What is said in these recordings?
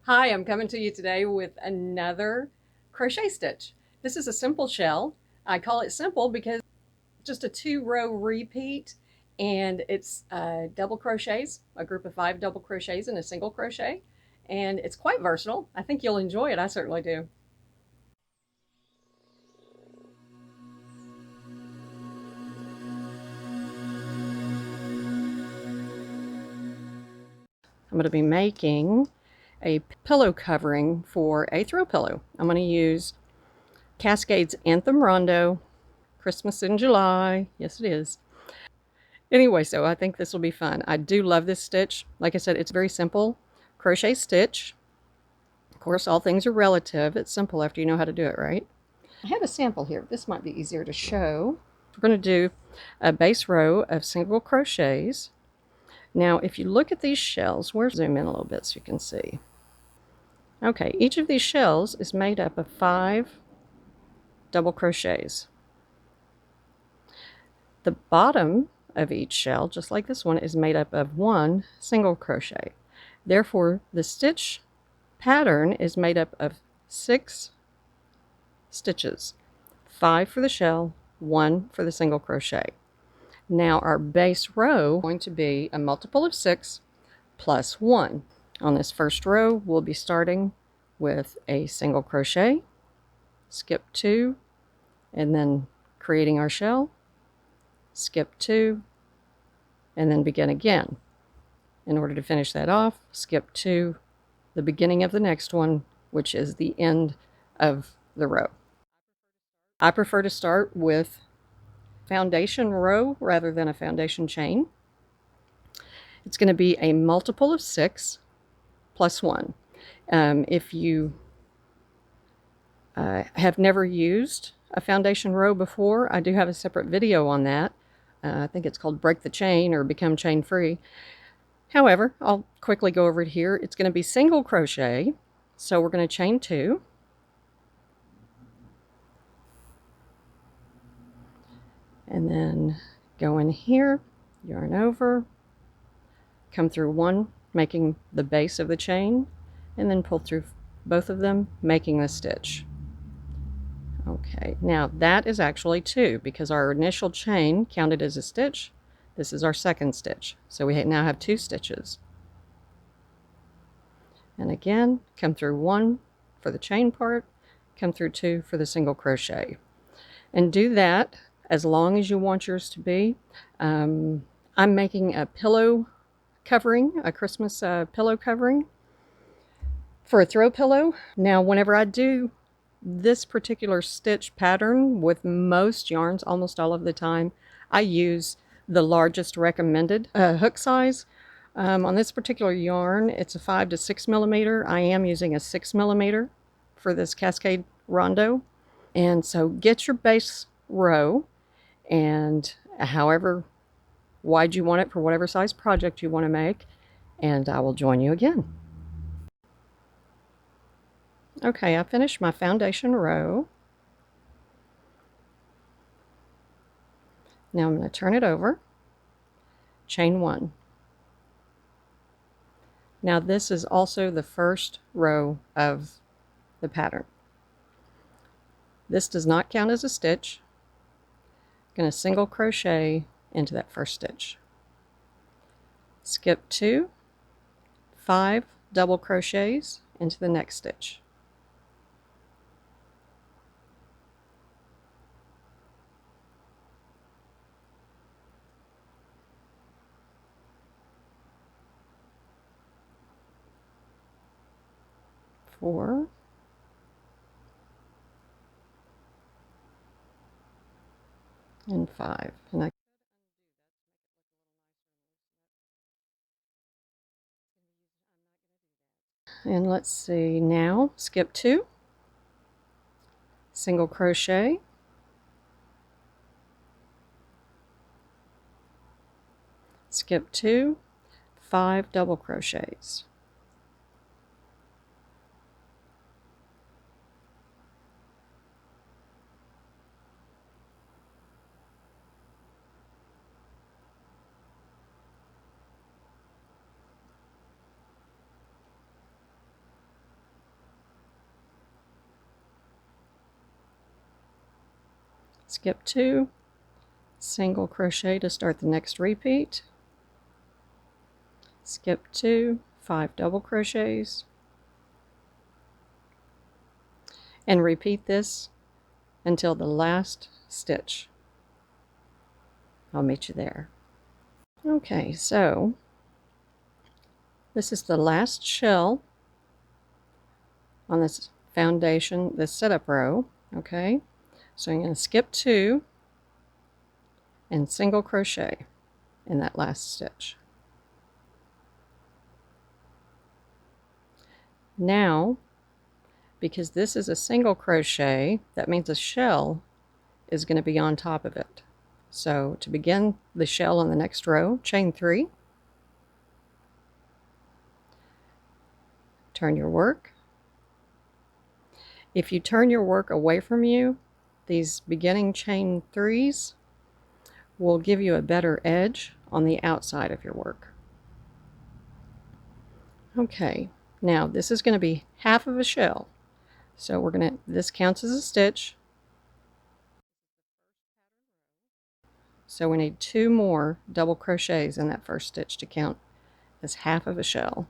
Hi, I'm coming to you today with another crochet stitch. This is a simple shell. I call it simple because it's just a 2-row repeat, and it's double crochets, a group of 5 double crochets in a single crochet, and it's quite versatile. I think you'll enjoy it. I certainly do. I'm going to be making a pillow covering for a throw pillow. I'm going to use Cascade's Anthem Rondo, Christmas in July. Yes, it is. Anyway, so I think this will be fun. I do love this stitch. Like I said, it's very simple crochet stitch. Of course, all things are relative. It's simple after you know how to do it, right? I have a sample here. This might be easier to show. We're going to do a base row of single crochets. Now, if you look at these shells, we'll zoom in a little bit so you can see. Okay, each of these shells is made up of 5 double crochets. The bottom of each shell, just like this one, is made up of 1 single crochet. Therefore, the stitch pattern is made up of 6 stitches, 5 for the shell, 1 for the single crochet. Now our base row is going to be a multiple of 6 plus 1. On this first row, we'll be starting with a single crochet, skip 2, and then creating our shell, skip 2, and then begin again. In order to finish that off, skip to the beginning of the next one, which is the end of the row. I prefer to start with foundation row rather than a foundation chain. It's going to be a multiple of 6 plus 1. If you have never used a foundation row before, I do have a separate video on that. I think it's called Break the Chain or Become Chain Free. However, I'll quickly go over it here. It's going to be single crochet, so we're going to chain 2. And then go in here, yarn over, come through 1, making the base of the chain, and then pull through both of them, making the stitch. Okay, now that is actually 2 because our initial chain counted as a stitch. This is our second stitch, so we now have 2 stitches. And again, come through 1 for the chain part, come through 2 for the single crochet. And do that as long as you want yours to be. I'm making a pillow covering, a Christmas pillow covering for a throw pillow. Now, whenever I do this particular stitch pattern with most yarns, almost all of the time, I use the largest recommended hook size. On this particular yarn, it's a 5 to 6 millimeter. I am using a 6 millimeter for this Cascade Rondo. And so get your base row, and however wide you want it for whatever size project you want to make, and I will join you again. Okay, I finished my foundation row. Now I'm going to turn it over, chain 1. Now this is also the first row of the pattern. This does not count as a stitch. I'm going to single crochet into that first stitch. Skip 2, 5 double crochets into the next stitch. Four, and 5. And let's see, now skip 2, single crochet, skip 2, 5 double crochets. skip 2, single crochet to start the next repeat, skip 2, 5 double crochets, and repeat this until the last stitch. I'll meet you there. Okay, so this is the last shell on this foundation, this setup row. Okay, so I'm going to skip 2 and single crochet in that last stitch. Now, because this is a single crochet, that means a shell is going to be on top of it. So to begin the shell on the next row, chain 3, turn your work. If you turn your work away from you, these beginning chain 3s will give you a better edge on the outside of your work. Okay, now this is going to be half of a shell. So we're going to, this counts as a stitch. So we need 2 more double crochets in that first stitch to count as half of a shell.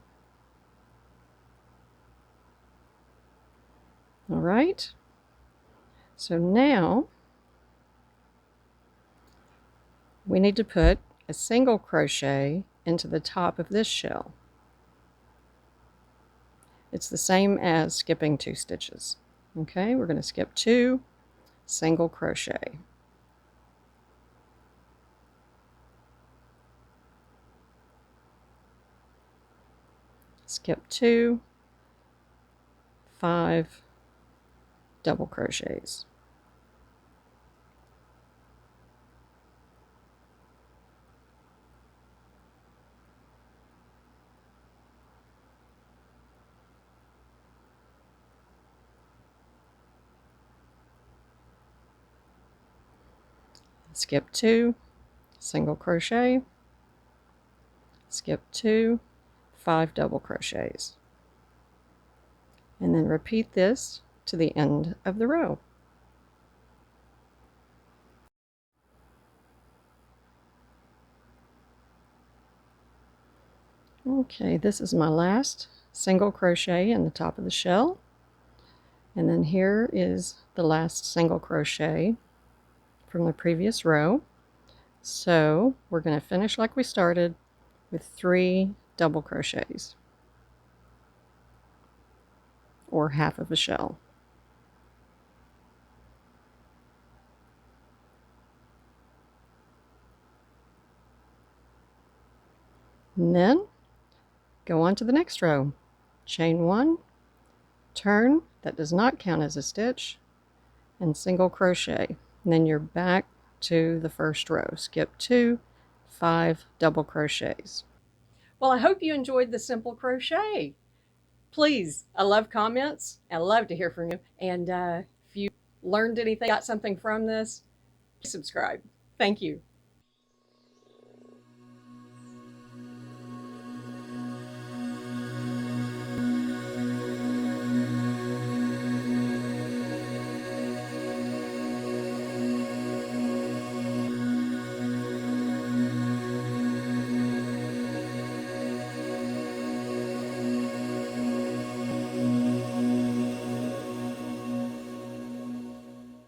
All right, so now we need to put a single crochet into the top of this shell. It's the same as skipping 2 stitches. Okay, we're going to skip 2, single crochet. Skip 2, 5 double crochets. Skip 2, single crochet, skip 2, 5 double crochets, and then repeat this to the end of the row. Okay, this is my last single crochet in the top of the shell, and then here is the last single crochet from the previous row. So we're going to finish like we started with 3 double crochets, or half of a shell. And then go on to the next row. Chain 1, turn, that does not count as a stitch, and single crochet. And then you're back to the first row. Skip 2, 5 double crochets. Well, I hope you enjoyed the simple crochet. Please, I love comments. I love to hear from you. And if you learned anything, got something from this, subscribe. Thank you.